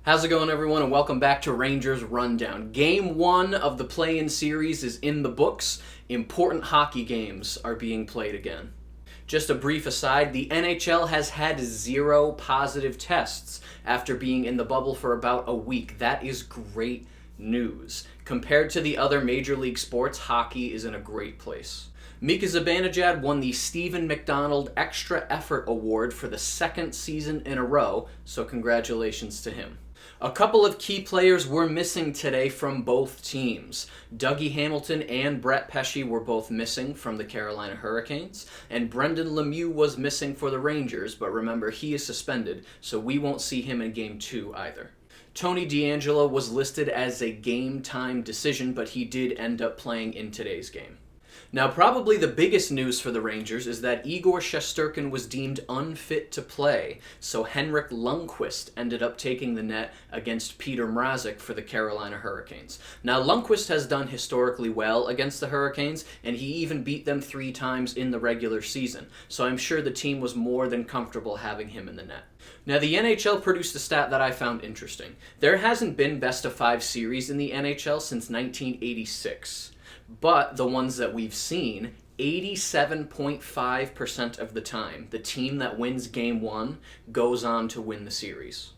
How's it going, everyone, and welcome back to Rangers Rundown. Game 1 of the play-in series is in the books. Important hockey games are being played again. Just a brief aside, the NHL has had 0 positive tests after being in the bubble for about a week. That is great news. Compared to the other major league sports, hockey is in a great place. Mika Zibanejad won the Stephen McDonald Extra Effort Award for the 2nd season in a row, so congratulations to him. A couple of key players were missing today from both teams. Dougie Hamilton and Brett Pesce were both missing from the Carolina Hurricanes, and Brendan Lemieux was missing for the Rangers, but remember, he is suspended, so we won't see him in Game 2 either. Tony DeAngelo was listed as a game-time decision, but he did end up playing in today's game. Now, probably the biggest news for the Rangers is that Igor Shesterkin was deemed unfit to play, so Henrik Lundqvist ended up taking the net against Peter Mrazek for the Carolina Hurricanes. Now, Lundqvist has done historically well against the Hurricanes, and he even beat them 3 times in the regular season, so I'm sure the team was more than comfortable having him in the net. Now, the NHL produced a stat that I found interesting. There hasn't been best-of-5 series in the NHL since 1986. But the ones that we've seen, 87.5% of the time, the team that wins Game 1 goes on to win the series.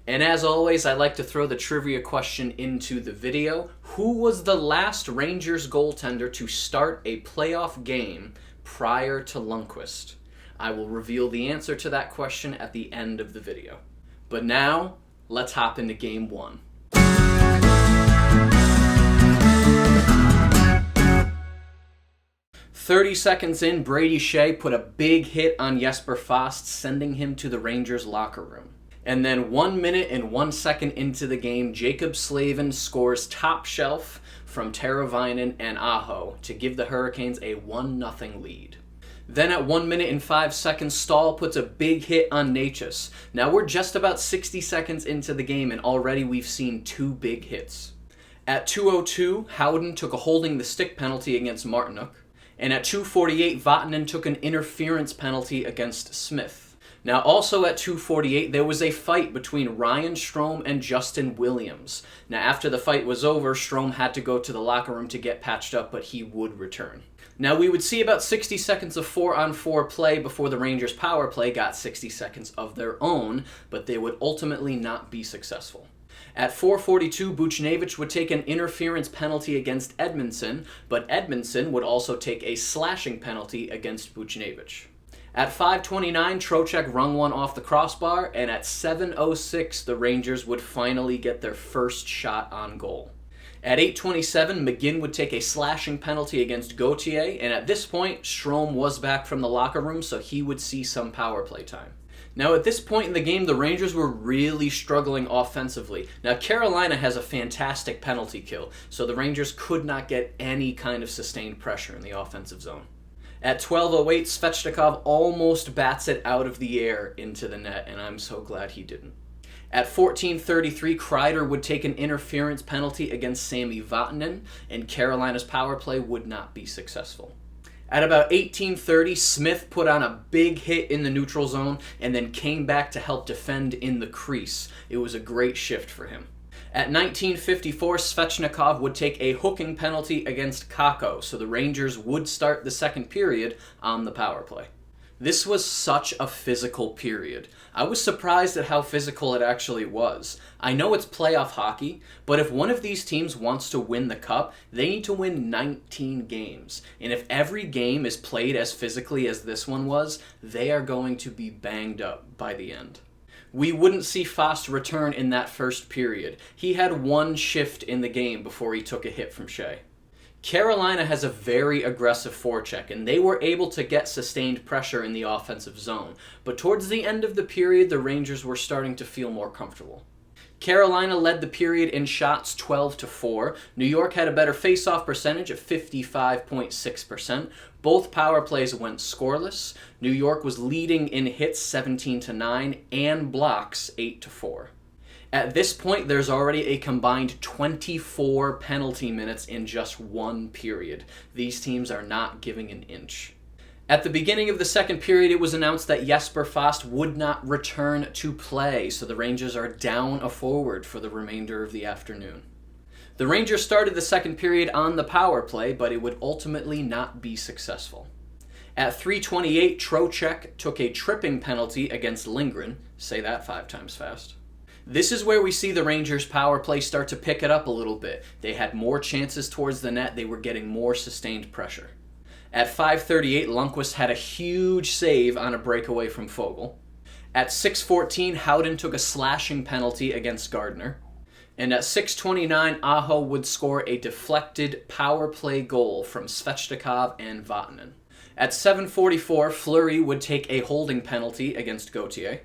And as always, I like to throw the trivia question into the video. Who was the last Rangers goaltender to start a playoff game prior to Lundqvist? I will reveal the answer to that question at the end of the video. But now, let's hop into Game 1. "30 seconds in, Brady Skjei put a big hit on Jesper Fast, sending him to the Rangers locker room. And then 1 minute and 1 second into the game, Jacob Slavin scores top shelf from Teravainen and Aho to give the Hurricanes a 1-0 lead. Then at 1 minute and 5 seconds, Stahl puts a big hit on Necas. Now we're just about 60 seconds into the game, and already we've seen 2 big hits. At 2:02, Howden took a holding the stick penalty against Martinook. And at 2:48, Vatanen took an interference penalty against Smith. Now, also at 2:48, there was a fight between Ryan Strome and Justin Williams. Now, after the fight was over, Strome had to go to the locker room to get patched up, but he would return. Now, we would see about 60 seconds of 4-on-4 play before the Rangers' power play got 60 seconds of their own, but they would ultimately not be successful. At 4:42, Buchnevich would take an interference penalty against Edmondson, but Edmondson would also take a slashing penalty against Buchnevich. At 5:29, Trocheck wrung one off the crossbar, and at 7:06, the Rangers would finally get their first shot on goal. At 8:27, McGinn would take a slashing penalty against Gauthier, and at this point, Strome was back from the locker room, so he would see some power play time. Now, at this point in the game, the Rangers were really struggling offensively. Now, Carolina has a fantastic penalty kill, so the Rangers could not get any kind of sustained pressure in the offensive zone. At 12:08, Svechnikov almost bats it out of the air into the net, and I'm so glad he didn't. At 14:33, Kreider would take an interference penalty against Sami Vatanen, and Carolina's power play would not be successful. At about 18:30, Smith put on a big hit in the neutral zone and then came back to help defend in the crease. It was a great shift for him. At 19:54, Svechnikov would take a hooking penalty against Kakko, so the Rangers would start the second period on the power play. This was such a physical period. I was surprised at how physical it actually was. I know it's playoff hockey, but if one of these teams wants to win the cup, they need to win 19 games. And if every game is played as physically as this one was, they are going to be banged up by the end. We wouldn't see Fast return in that first period. He had 1 shift in the game before he took a hit from Skjei. Carolina has a very aggressive forecheck, and they were able to get sustained pressure in the offensive zone. But towards the end of the period, the Rangers were starting to feel more comfortable. Carolina led the period in shots 12-4. New York had a better face-off percentage of 55.6%. Both power plays went scoreless. New York was leading in hits 17-9 and blocks 8-4. At this point, there's already a combined 24 penalty minutes in just 1 period. These teams are not giving an inch. At the beginning of the second period, it was announced that Jesper Fast would not return to play, so the Rangers are down a forward for the remainder of the afternoon. The Rangers started the second period on the power play, but it would ultimately not be successful. At 3:28, Trocheck took a tripping penalty against Lindgren. Say that 5 times fast. This is where we see the Rangers' power play start to pick it up a little bit. They had more chances towards the net. They were getting more sustained pressure. At 5:38, Lundqvist had a huge save on a breakaway from Foegele. At 6:14, Howden took a slashing penalty against Gardner. And at 6:29, Aho would score a deflected power play goal from Svechnikov and Vatanen. At 7:44, Fleury would take a holding penalty against Gauthier.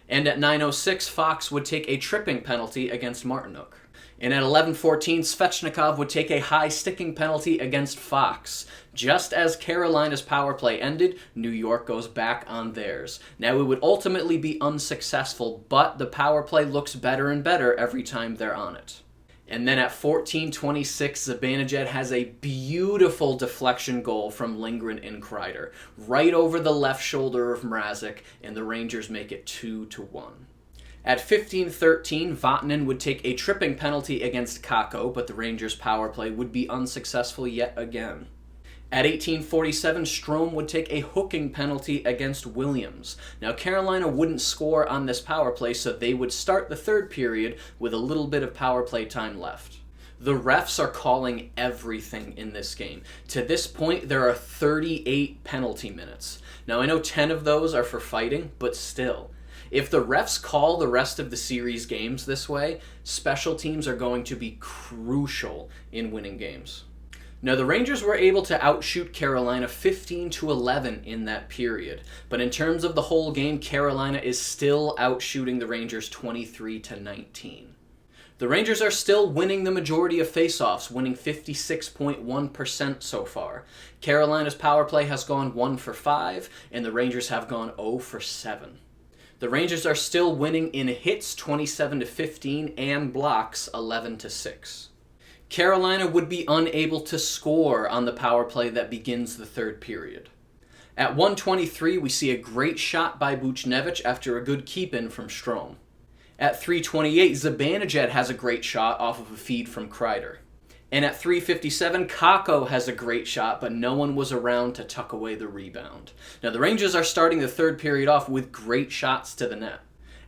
And at 9:06, Fox would take a tripping penalty against Martinook. And at 11:14, Svechnikov would take a high sticking penalty against Fox. Just as Carolina's power play ended, New York goes back on theirs. Now it would ultimately be unsuccessful, but the power play looks better and better every time they're on it. And then at 14:26, Zibanejad has a beautiful deflection goal from Lindgren and Kreider, right over the left shoulder of Mrazek, and the Rangers make it 2-1. At 15:13, Vatanen would take a tripping penalty against Kakko, but the Rangers' power play would be unsuccessful yet again. At 18:47, Strome would take a hooking penalty against Williams. Now, Carolina wouldn't score on this power play, so they would start the third period with a little bit of power play time left. The refs are calling everything in this game. To this point, there are 38 penalty minutes. Now, I know 10 of those are for fighting, but still. If the refs call the rest of the series games this way, special teams are going to be crucial in winning games. Now, the Rangers were able to outshoot Carolina 15-11 in that period, but in terms of the whole game, Carolina is still outshooting the Rangers 23-19. The Rangers are still winning the majority of faceoffs, winning 56.1% so far. Carolina's power play has gone 1 for 5, and the Rangers have gone 0 for 7. The Rangers are still winning in hits 27-15 and blocks 11-6. Carolina would be unable to score on the power play that begins the third period. At 1:23, we see a great shot by Buchnevich after a good keep-in from Strome. At 3:28, Zibanejad has a great shot off of a feed from Kreider. And at 3:57, Kakko has a great shot, but no one was around to tuck away the rebound. Now, the Rangers are starting the third period off with great shots to the net.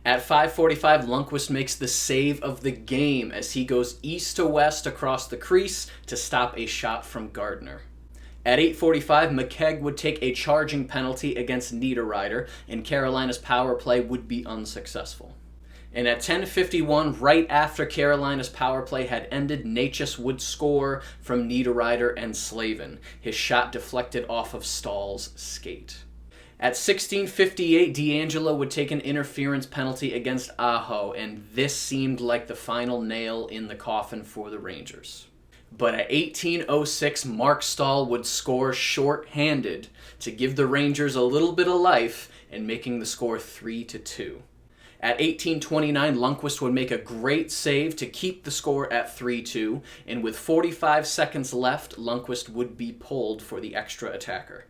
At 5:45, Lundqvist makes the save of the game as he goes east to west across the crease to stop a shot from Gardner. At 8:45, McKegg would take a charging penalty against Niederreiter, and Carolina's power play would be unsuccessful. And at 10:51, right after Carolina's power play had ended, Necas would score from Niederreiter and Slavin. His shot deflected off of Stahl's skate. At 16:58, DeAngelo would take an interference penalty against Aho, and this seemed like the final nail in the coffin for the Rangers. But at 18:06, Mark Stahl would score short-handed to give the Rangers a little bit of life and making the score 3-2. At 18:29, Lundqvist would make a great save to keep the score at 3-2, and with 45 seconds left, Lundqvist would be pulled for the extra attacker.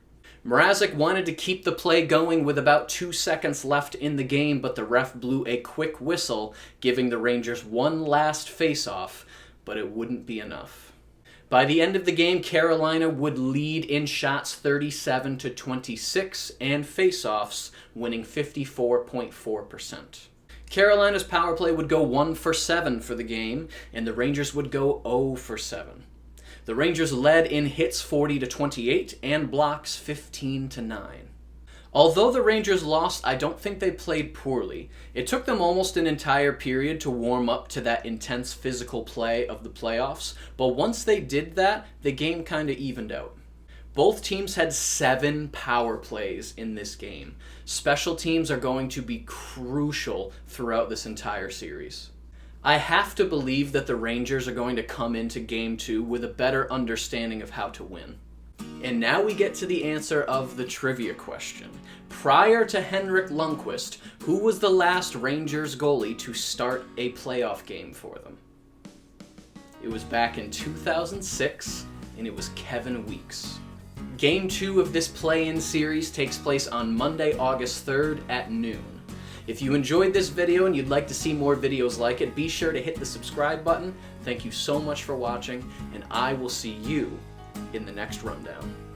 Mrazek wanted to keep the play going with about 2 seconds left in the game, but the ref blew a quick whistle, giving the Rangers one last face-off, but it wouldn't be enough. By the end of the game, Carolina would lead in shots 37-26 and face-offs, winning 54.4%. Carolina's power play would go 1 for 7 for the game, and the Rangers would go 0 for 7. The Rangers led in hits 40-28 and blocks 15-9. Although the Rangers lost, I don't think they played poorly. It took them almost an entire period to warm up to that intense physical play of the playoffs, but once they did that, the game kind of evened out. Both teams had 7 power plays in this game. Special teams are going to be crucial throughout this entire series. I have to believe that the Rangers are going to come into Game 2 with a better understanding of how to win. And now we get to the answer of the trivia question. Prior to Henrik Lundqvist, who was the last Rangers goalie to start a playoff game for them? It was back in 2006, and it was Kevin Weeks. Game 2 of this play-in series takes place on Monday, August 3rd at noon. If you enjoyed this video and you'd like to see more videos like it, be sure to hit the subscribe button. Thank you so much for watching, and I will see you in the next rundown.